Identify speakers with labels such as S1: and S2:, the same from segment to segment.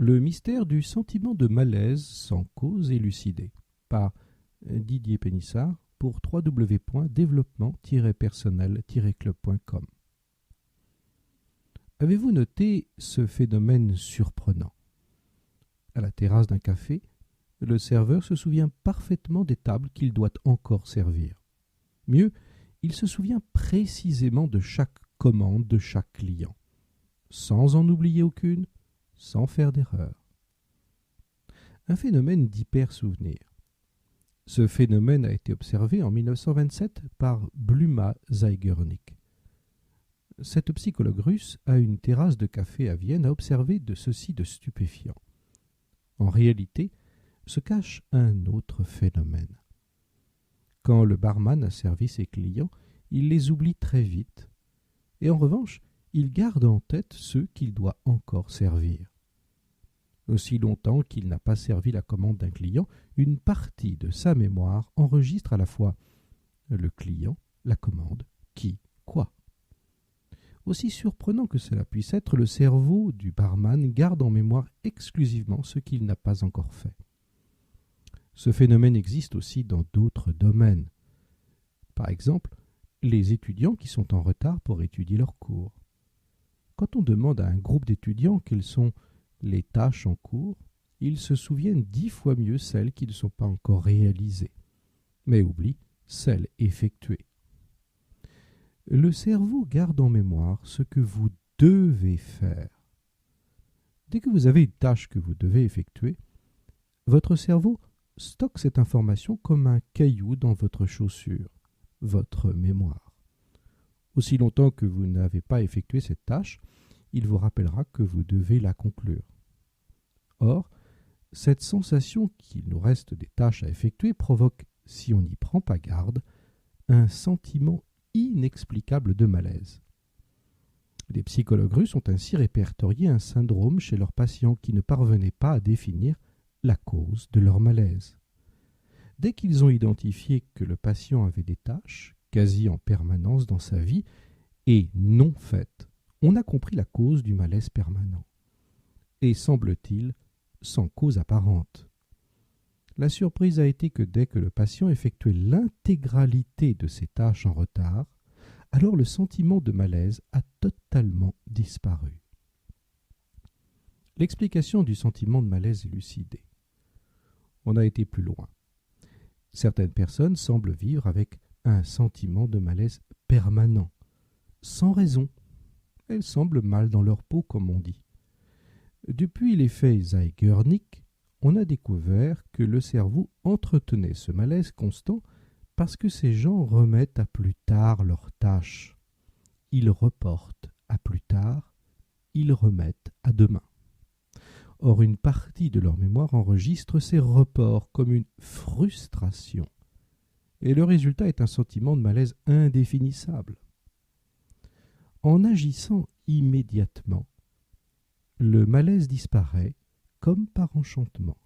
S1: Le mystère du sentiment de malaise sans cause élucidé par Didier Pénissard pour www.développement-personnel-club.com. Avez-vous noté ce phénomène surprenant? À la terrasse d'un café, le serveur se souvient parfaitement des tables qu'il doit encore servir. Mieux, il se souvient précisément de chaque commande de chaque client, sans en oublier aucune, sans faire d'erreur. Un phénomène d'hyper-souvenir. Ce phénomène a été observé en 1927 par Bluma Zeigernik. Cette psychologue russe à une terrasse de café à Vienne a observé de ceci de stupéfiant. En réalité, se cache un autre phénomène. Quand le barman a servi ses clients, il les oublie très vite, et en revanche, il garde en tête ceux qu'il doit encore servir. Aussi longtemps qu'il n'a pas servi la commande d'un client, une partie de sa mémoire enregistre à la fois le client, la commande, qui, quoi. Aussi surprenant que cela puisse être, le cerveau du barman garde en mémoire exclusivement ce qu'il n'a pas encore fait. Ce phénomène existe aussi dans d'autres domaines. Par exemple, les étudiants qui sont en retard pour étudier leurs cours. Quand on demande à un groupe d'étudiants quelles sont les tâches en cours, ils se souviennent 10 fois mieux celles qui ne sont pas encore réalisées, mais oublient celles effectuées. Le cerveau garde en mémoire ce que vous devez faire. Dès que vous avez une tâche que vous devez effectuer, votre cerveau stocke cette information comme un caillou dans votre chaussure, votre mémoire. Aussi longtemps que vous n'avez pas effectué cette tâche, il vous rappellera que vous devez la conclure. Or, cette sensation qu'il nous reste des tâches à effectuer provoque, si on n'y prend pas garde, un sentiment inexplicable de malaise. Les psychologues russes ont ainsi répertorié un syndrome chez leurs patients qui ne parvenaient pas à définir la cause de leur malaise. Dès qu'ils ont identifié que le patient avait des tâches, quasi en permanence dans sa vie, et non faites, on a compris la cause du malaise permanent. Et semble-t-il, sans cause apparente. La surprise a été que dès que le patient effectuait l'intégralité de ses tâches en retard, alors le sentiment de malaise a totalement disparu. L'explication du sentiment de malaise élucidée. On a été plus loin. Certaines personnes semblent vivre avec un sentiment de malaise permanent, sans raison. Elles semblent mal dans leur peau, comme on dit. Depuis l'effet Zeigernik, on a découvert que le cerveau entretenait ce malaise constant parce que ces gens remettent à plus tard leurs tâches. Ils reportent à plus tard, ils remettent à demain. Or, une partie de leur mémoire enregistre ces reports comme une frustration. Et le résultat est un sentiment de malaise indéfinissable. En agissant immédiatement, le malaise disparaît comme par enchantement.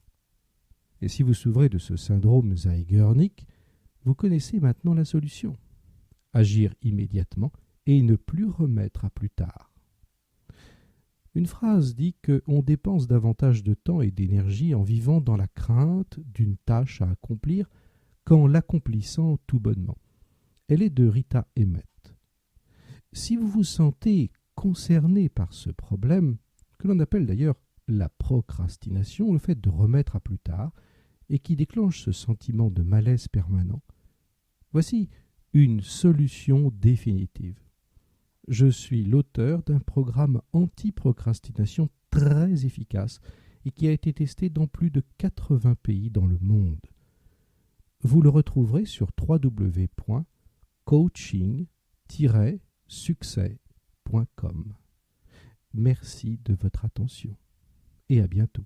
S1: Et si vous souffrez de ce syndrome Zeigernik, vous connaissez maintenant la solution. Agir immédiatement et ne plus remettre à plus tard. Une phrase dit qu'on dépense davantage de temps et d'énergie en vivant dans la crainte d'une tâche à accomplir qu'en l'accomplissant tout bonnement. Elle est de Rita Emmett. Si vous vous sentez concerné par ce problème, que l'on appelle d'ailleurs la procrastination, le fait de remettre à plus tard, et qui déclenche ce sentiment de malaise permanent, voici une solution définitive. Je suis l'auteur d'un programme anti-procrastination très efficace et qui a été testé dans plus de 80 pays dans le monde. Vous le retrouverez sur www.coaching-succès.com. Merci de votre attention et à bientôt.